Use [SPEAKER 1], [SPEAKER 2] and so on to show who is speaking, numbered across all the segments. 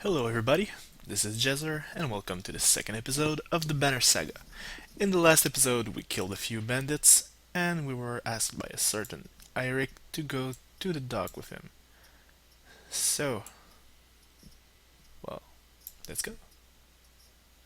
[SPEAKER 1] Hello everybody, this is Jezzer and welcome to the second episode of the Banner Saga. In the last episode we killed a few bandits and we were asked by a certain Eirik to go to the dock with him. So, well, let's go.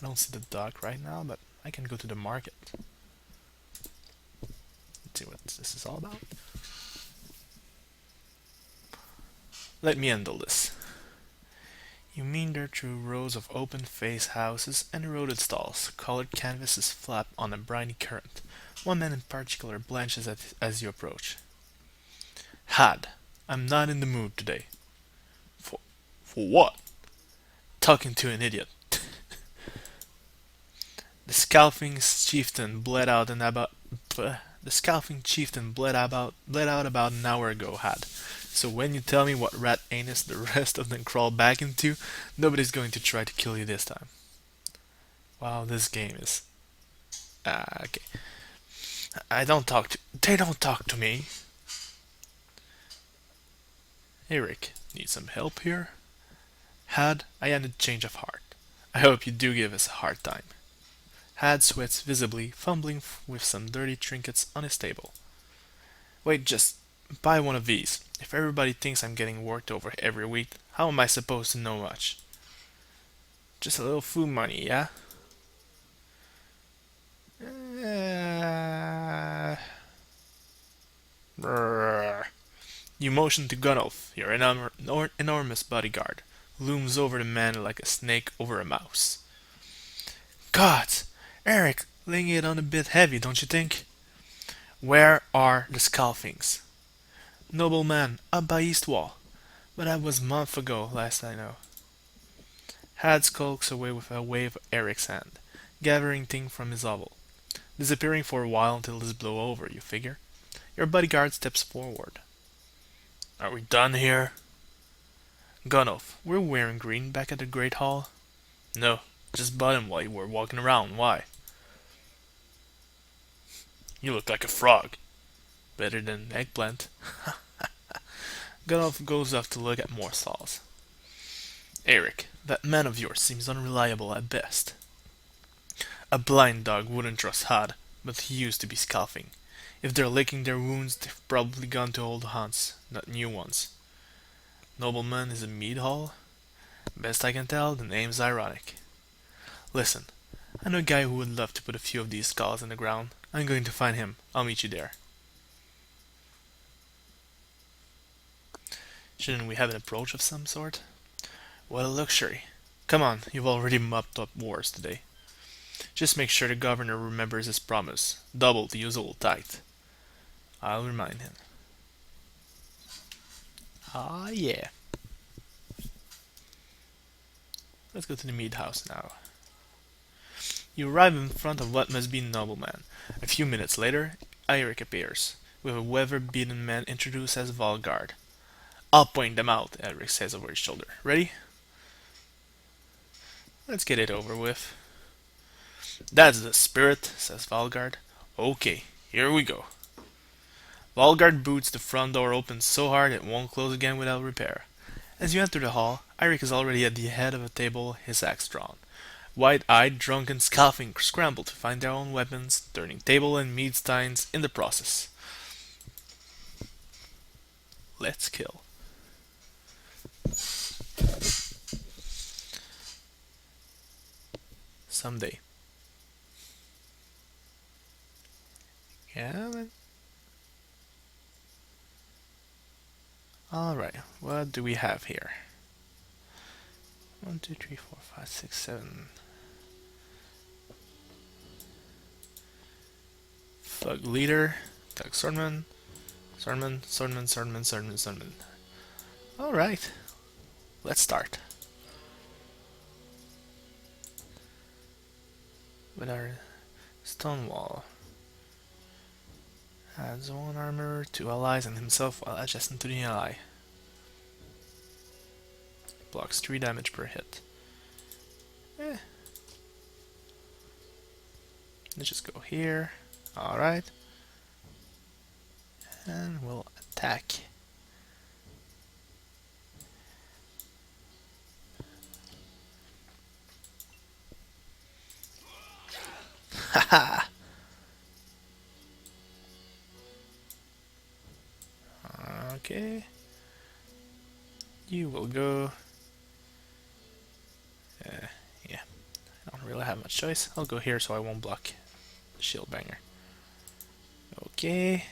[SPEAKER 1] I don't see the dock right now, but I can go to the market. Let's see what this is all about. Let me handle this. You meander through rows of open-faced houses and eroded stalls. Colored canvases flap on a briny current. One man in particular blanches as you approach. Had, I'm not in the mood today. For, for what? Talking to an idiot. The scalping chieftain bled out and about. The scalping chieftain bled out about an hour ago. Had. So when you tell me what rat anus the rest of them crawl back into, nobody's going to try to kill you this time. Wow, this game is. Okay. I don't talk to. They don't talk to me. Eric, need some help here? Had, I had a change of heart. I hope you do give us a hard time. Had sweats visibly, fumbling with some dirty trinkets on his table. Wait, just buy one of these. If everybody thinks I'm getting worked over every week, how am I supposed to know much? Just a little food money, yeah? You motion to Gunnulf, your enormous bodyguard, looms over the man like a snake over a mouse. Gods! Eric, laying it on a bit heavy, don't you think? Where are the scalfings? Nobleman, up by East Wall. But that was a month ago, last I know. Had skulks away with a wave of Eric's hand, gathering things from his oval. Disappearing for a while until this blow over, you figure. Your bodyguard steps forward. Are we done here? Gunnulf, we're wearing green back at the Great Hall? No, just bought him while you were walking around. Why? You look like a frog. Better than an eggplant. Gunnulf goes off to look at more stalls. Eric, that man of yours seems unreliable at best. A blind dog wouldn't trust Had, but he used to be scalping. If they're licking their wounds, they've probably gone to old haunts, not new ones. Nobleman is a mead hall? Best I can tell, the name's ironic. Listen, I know a guy who would love to put a few of these skulls in the ground. I'm going to find him. I'll meet you there. Shouldn't we have an approach of some sort? What a luxury. Come on, you've already mopped up wars today. Just make sure the governor remembers his promise. Double the usual tithe. I'll remind him. Ah, yeah. Let's go to the mead house now. You arrive in front of what must be Nobleman. A few minutes later, Eirik appears, with a weather-beaten man introduced as Valgard. I'll point them out, Eirik says over his shoulder. Ready? Let's get it over with. That's the spirit, says Valgard. Okay, here we go. Valgard boots the front door open so hard it won't close again without repair. As you enter the hall, Eirik is already at the head of a table, his axe drawn. Wide-eyed, drunken, scoffing scramble to find their own weapons, turning table and mead steins in the process. Let's kill. Someday. Yeah, man. Alright, what do we have here? 1, 2, 3, 4, 5, 6, 7. Thug leader, thug swordman, swordman. Alright, let's start. With our Stonewall. Adds 1 armor, 2 allies, and himself while adjacent to the ally. Blocks 3 damage per hit. Let's just go here. Alright. And we'll attack. Haha! Okay. You will go. Yeah, I don't really have much choice. I'll go here so I won't block the shield banger. Okay.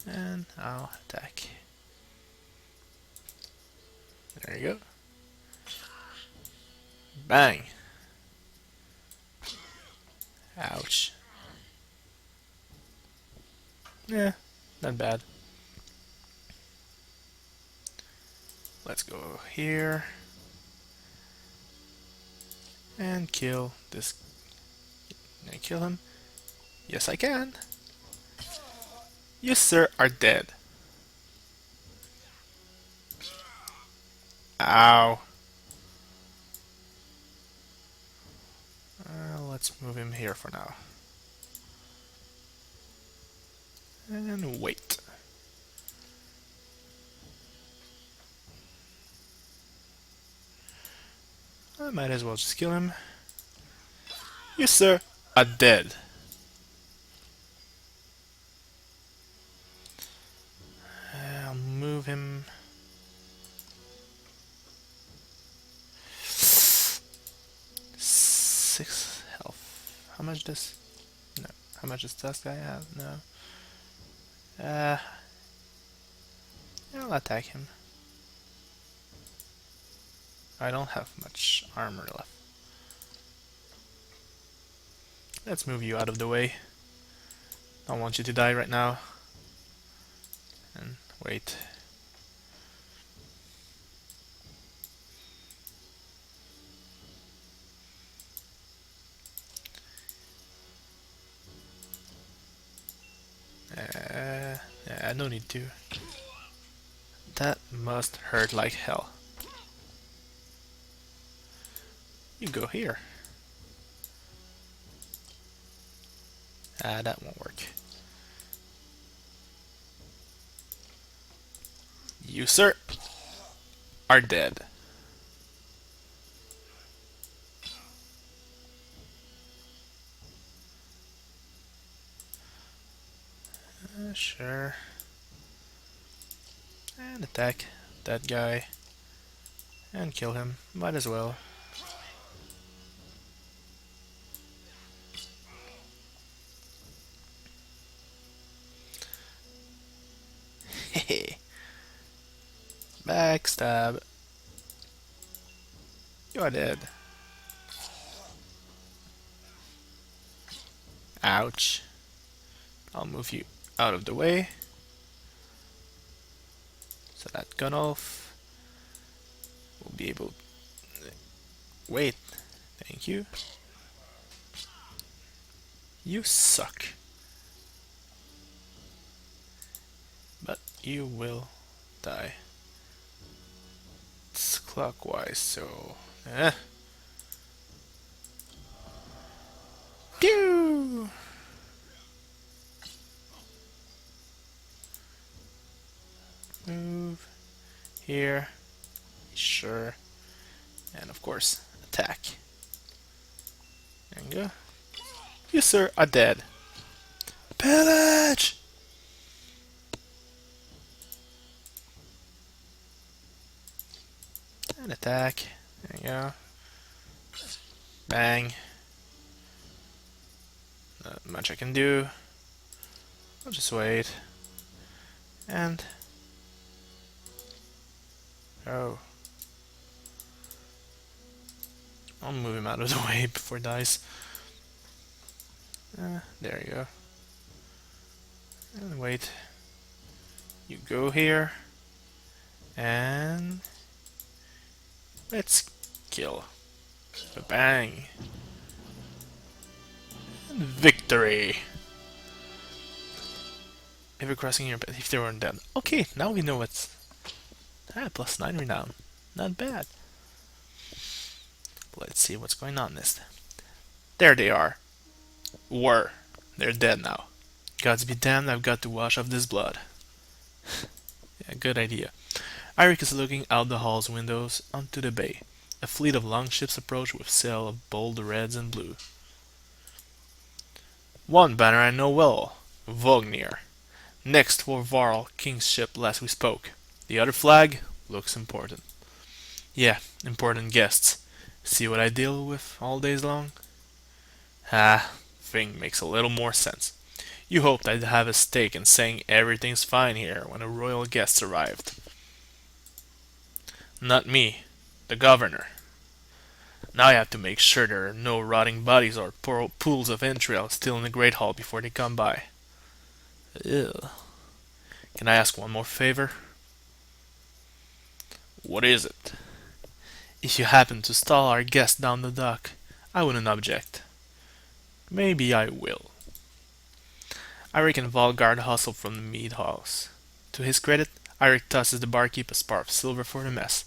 [SPEAKER 1] And I'll attack. There you go. Bang! Ouch. Yeah, not bad. Let's go here. And kill this. Can I kill him? Yes, I can. You, sir, are dead. Ow. Let's move him here for now. And wait. I might as well just kill him. You, sir, are dead. I'll move him. Six health. How much does... No. How much does this guy have? No. I'll attack him. I don't have much armor left. Let's move you out of the way. Don't want you to die right now. And wait. Yeah, no need to. That must hurt like hell. You go here. That won't work. You, sir, are dead. Sure. And attack that guy. And kill him. Might as well. Hehe. Backstab. You're dead. Ouch. I'll move you out of the way. So that Gunnulf will be able... Wait. Thank you. You suck. But you will die. It's clockwise, so... Pew! Move here, sure, and of course attack. There you go. You, sir, are dead. Pillage! And attack. There you go. Bang. Not much I can do. I'll just wait. And... Oh. I'll move him out of the way before he dies. There you go. And wait. You go here. And... Let's kill. Bang. And victory. Ever crossing your path if they weren't dead. Okay, now we know what's... plus 9 renown. Not bad. Let's see what's going on next. There they are. They're dead now. Gods be damned, I've got to wash off this blood. Yeah, good idea. Eirik is looking out the hall's windows onto the bay. a fleet of longships approached with sail of bold reds and blue. One banner I know well, Vognir. Next to Varl, King's ship last we spoke. The other flag looks important. Yeah, important guests. See what I deal with all days long? Ah, thing makes a little more sense. You hoped I'd have a stake in saying everything's fine here when the royal guests arrived. Not me, the governor. Now I have to make sure there are no rotting bodies or pools of entrails still in the Great Hall before they come by. Ew. Can I ask one more favor? What is it? If you happen to stall our guest down the dock, I wouldn't object. Maybe I will. Eirik and Valgard hustle from the mead house. To his credit, Eirik tosses the barkeep a spar of silver for the mess.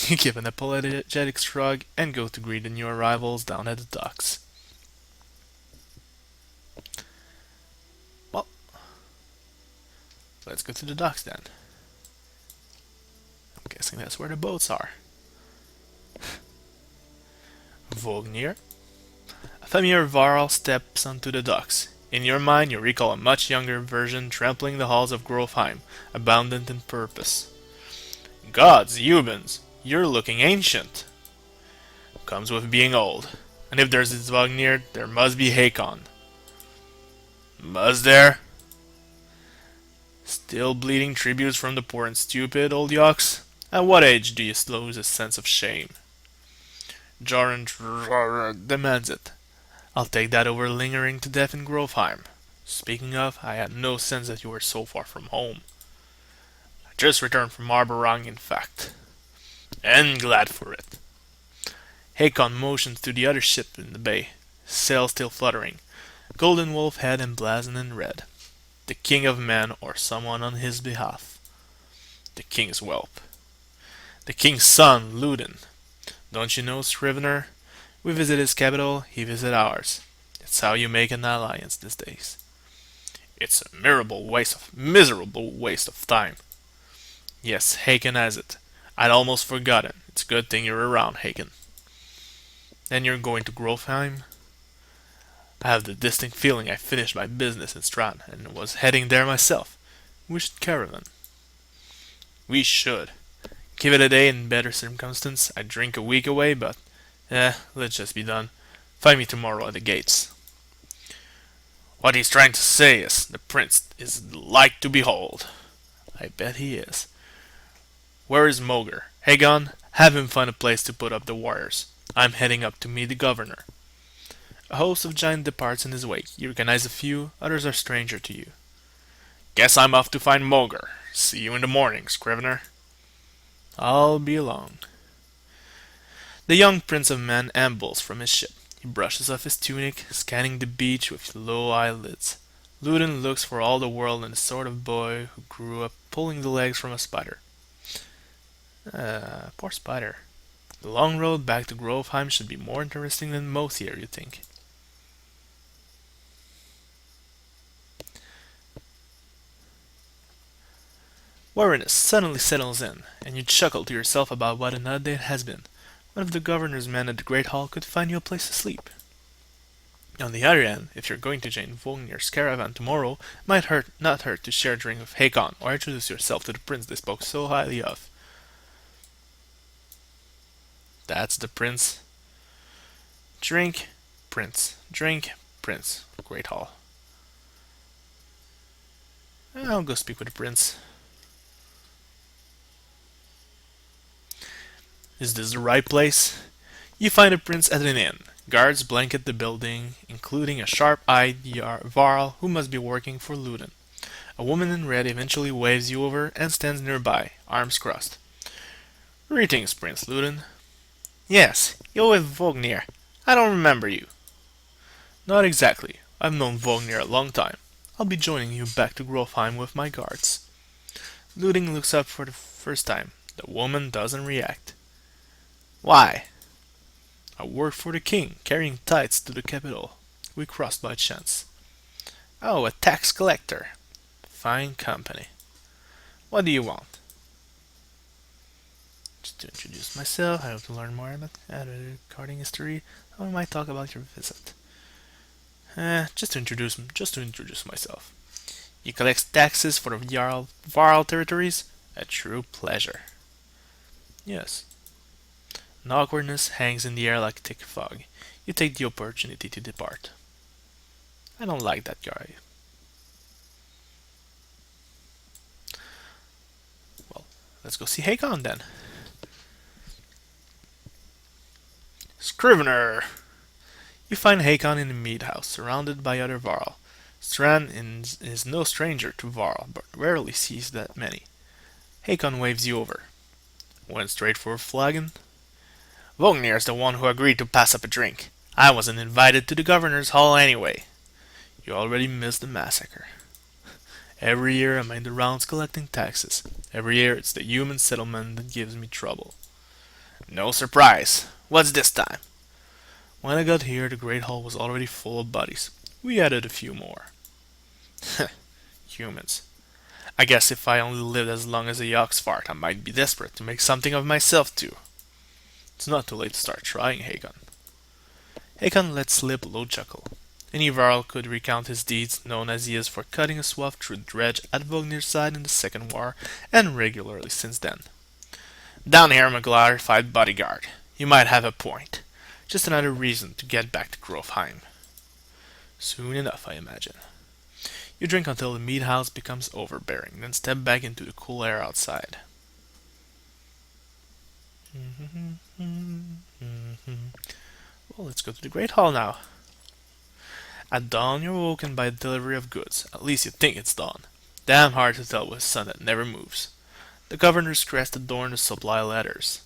[SPEAKER 1] You give an apologetic shrug and go to greet the new arrivals down at the docks. Well, let's go to the docks then. I'm guessing that's where the boats are. Vognir. A familiar Varl steps onto the docks. In your mind, you recall a much younger version trampling the halls of Grovheim, abundant in purpose. Gods, Eubens, you're looking ancient. Comes with being old. And if there's Vognir, there must be Hakon. Must there? Still bleeding tributes from the poor and stupid, old yaks? At what age do you lose a sense of shame? Joran demands it. I'll take that over lingering to death in Grovheim. Speaking of, I had no sense that you were so far from home. I just returned from Arborang, in fact. And glad for it. Hakon motions to the other ship in the bay, sail still fluttering, golden wolf head emblazoned in red. The king of men or someone on his behalf. The king's whelp. The king's son, Ludin. Don't you know, Scrivener? We visit his capital, he visit ours. It's how you make an alliance these days. It's a miserable waste of time. Yes, Haken has it. I'd almost forgotten. It's a good thing you're around, Haken. Then you're going to Grovheim? I have the distinct feeling I finished my business in Strand and was heading there myself. We should caravan. We should. Give it a day in better circumstance. I'd drink a week away, but let's just be done. Find me tomorrow at the gates. What he's trying to say is the prince is like to behold. I bet he is. Where is Moger? Hagon, have him find a place to put up the warriors. I'm heading up to meet the governor. A host of giants departs in his wake. You recognize a few, others are stranger to you. Guess I'm off to find Moger. See you in the morning, Scrivener. I'll be along. The young prince of men ambles from his ship. He brushes off his tunic, scanning the beach with low eyelids. Ludin looks for all the world like the sort of boy who grew up pulling the legs from a spider. Poor spider. The long road back to Grovheim should be more interesting than most here, you think. Weariness suddenly settles in, and you chuckle to yourself about what an odd day it has been. One of the governor's men at the Great Hall could find you a place to sleep. On the other hand, if you're going to join Vognir's caravan tomorrow, it might not hurt to share a drink with Hakon or introduce yourself to the prince they spoke so highly of. That's the prince. Drink, prince. Drink, prince. Great Hall. I'll go speak with the prince. Is this the right place? You find the prince at an inn. Guards blanket the building, including a sharp-eyed Varl who must be working for Ludin. A woman in red eventually waves you over and stands nearby, arms crossed. Greetings, Prince Ludin. Yes, you're with Vognir. I don't remember you. Not exactly. I've known Vognir a long time. I'll be joining you back to Grovheim with my guards. Ludin looks up for the first time. The woman doesn't react. Why? I work for the king, carrying tithes to the capital. We crossed by chance. Oh, a tax collector. Fine company. What do you want? Just to introduce myself, I hope to learn more about carding history. I might talk about your visit. Just to introduce myself. You collect taxes for the Varl territories? A true pleasure. Yes. An awkwardness hangs in the air like thick fog. You take the opportunity to depart. I don't like that guy. Well, let's go see Hakon then. Scrivener! You find Hakon in the mead house, surrounded by other Varl. Strand is no stranger to Varl, but rarely sees that many. Hakon waves you over. Went straight for a flagon? Vognir's the one who agreed to pass up a drink. I wasn't invited to the governor's hall anyway. You already missed the massacre. Every year I'm in the rounds collecting taxes. Every year it's the human settlement that gives me trouble. No surprise. What's this time? When I got here, the Great Hall was already full of bodies. We added a few more. Humans. I guess if I only lived as long as a Yoxfart, I might be desperate to make something of myself too. It's not too late to start trying, Hakon. Hakon let slip a low chuckle. Any Varl could recount his deeds, known as he is for cutting a swath through the dredge at Vognir's side in the Second War, and regularly since then. Down here I'm a glorified bodyguard. You might have a point. Just another reason to get back to Grofheim. Soon enough, I imagine. You drink until the mead house becomes overbearing, then step back into the cool air outside. Well, let's go to the Great Hall now. At dawn, you're woken by the delivery of goods. At least you think it's dawn. Damn hard to tell with a sun that never moves. The governor's crest adorned the supply letters.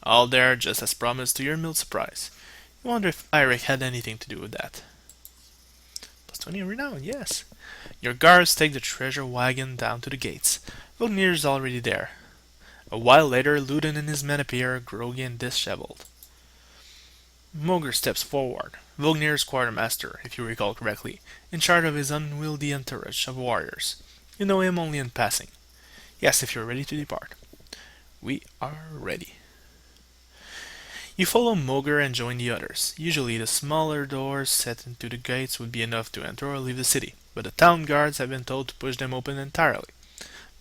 [SPEAKER 1] All there, just as promised, to your mild surprise. You wonder if Eirik had anything to do with that. Plus 20 renown, yes. Your guards take the treasure wagon down to the gates. Vognir's already there. A while later, Ludin and his men appear, groggy and disheveled. Moger steps forward. Vognir's quartermaster, if you recall correctly, in charge of his unwieldy entourage of warriors. You know him only in passing. Yes, if you're ready to depart. We are ready. You follow Moger and join the others. Usually the smaller doors set into the gates would be enough to enter or leave the city, but the town guards have been told to push them open entirely.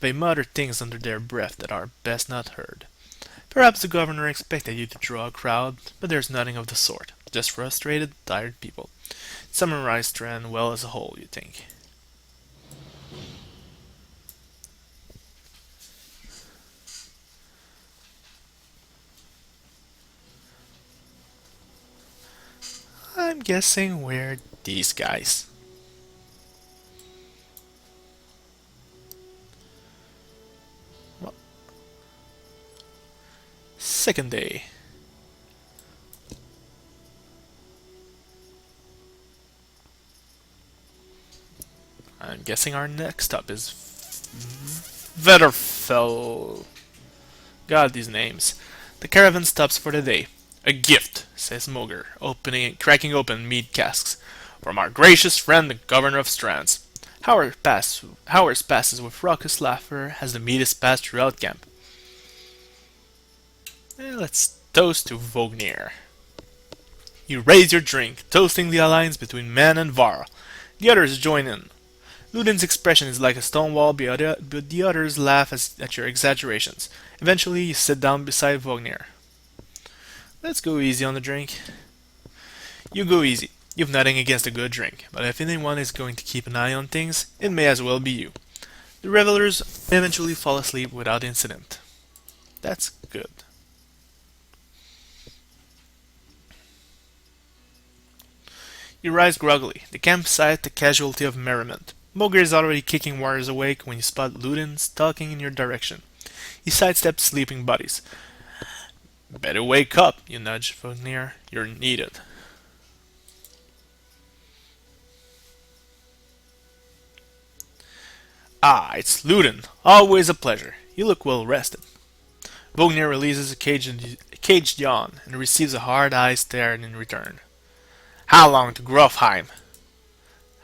[SPEAKER 1] They mutter things under their breath that are best not heard. Perhaps the governor expected you to draw a crowd, but there's nothing of the sort. Just frustrated, tired people. Summarize Strand well as a whole, you think. I'm guessing we're these guys. Well, second day. I'm guessing our next stop is Vetterfell. God, these names. The caravan stops for the day. A gift, says Moger, cracking open mead casks. From our gracious friend the governor of Strands. Hours passes with raucous laughter as the mead is passed throughout camp. Let's toast to Vognir. You raise your drink, toasting the alliance between man and Varl. The others join in. Ludin's expression is like a stone wall, but the others laugh at your exaggerations. Eventually, you sit down beside Vognir. Let's go easy on the drink. You go easy. You've nothing against a good drink, but if anyone is going to keep an eye on things, it may as well be you. The revelers eventually fall asleep without incident. That's good. You rise groggily, the campsite a casualty of merriment. Moger is already kicking warriors awake when you spot Ludin stalking in your direction. He sidesteps sleeping buddies. Better wake up, you nudge Vognir. You're needed. Ah, it's Ludin. Always a pleasure. You look well rested. Vognir releases a caged yawn and receives a hard-eyed stare in return. How long to Grofheim?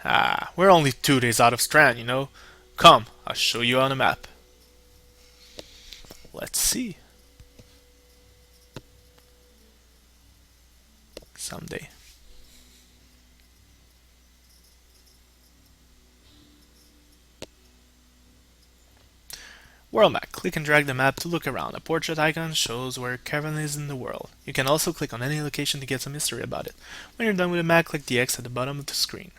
[SPEAKER 1] Ah, we're only 2 days out of Strand, you know. Come, I'll show you on a map. Let's see. someday. World map. Click and drag the map to look around. A portrait icon shows where caravan is in the world. You can also click on any location to get some history about it. When you're done with the map, click the X at the bottom of the screen.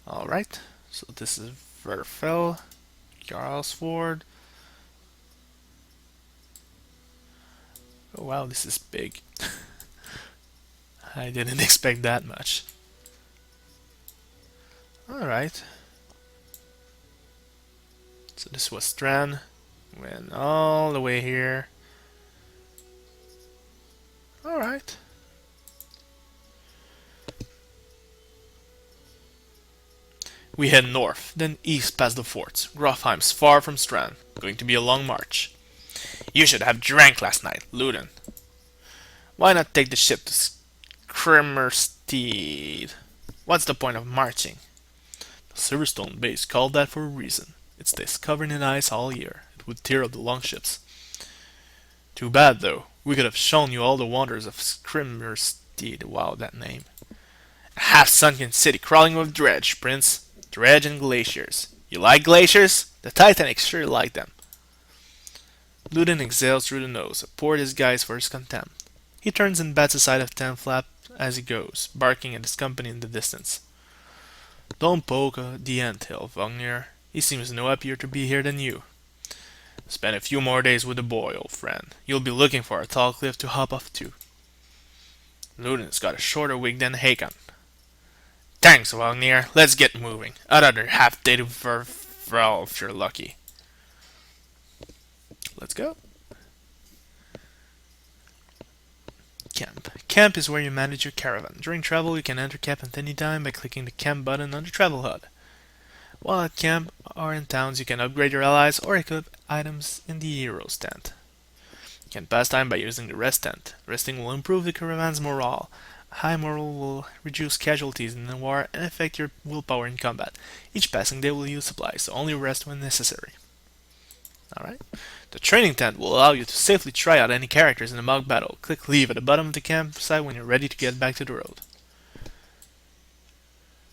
[SPEAKER 1] Alright, so this is Verfell, Jarlsford. Oh wow, this is big. I didn't expect that much. Alright, so this was Strand. Went all the way here. Alright. We head north, then east past the forts. Grofheim's far from Strand. Going to be a long march. You should have drank last night, Luden. Why not take the ship to Skrimmerstead? What's the point of marching? The Silverstone base called that for a reason. It stays covered in ice all year. It would tear up the longships. Too bad, though. We could have shown you all the wonders of Skrimmerstead. Wow, that name. A half-sunken city crawling with dredge, Prince. Dredge and glaciers. You like glaciers? The Titanic sure liked them. Luden exhales through the nose, a poor disguise for his contempt. He turns and bats aside a tent flap as he goes, barking at his company in the distance. Don't poke the ant-hill, Vagnir. He seems no happier to be here than you. Spend a few more days with the boy, old friend. You'll be looking for a tall cliff to hop off to. Luden's got a shorter wig than Hakon. Thanks, Vagnir. Let's get moving. Another half day to Verfell if you're lucky. Let's go. Camp. Camp is where you manage your caravan. During travel, you can enter camp at any time by clicking the camp button on the travel HUD. While at camp or in towns, you can upgrade your allies or equip items in the hero's tent. You can pass time by using the rest tent. Resting will improve the caravan's morale. High morale will reduce casualties in the war and affect your willpower in combat. Each passing day will use supplies, so only rest when necessary. Alright. The training tent will allow you to safely try out any characters in a mock battle. Click leave at the bottom of the campsite when you're ready to get back to the road.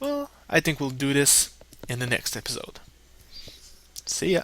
[SPEAKER 1] Well, I think we'll do this in the next episode. See ya!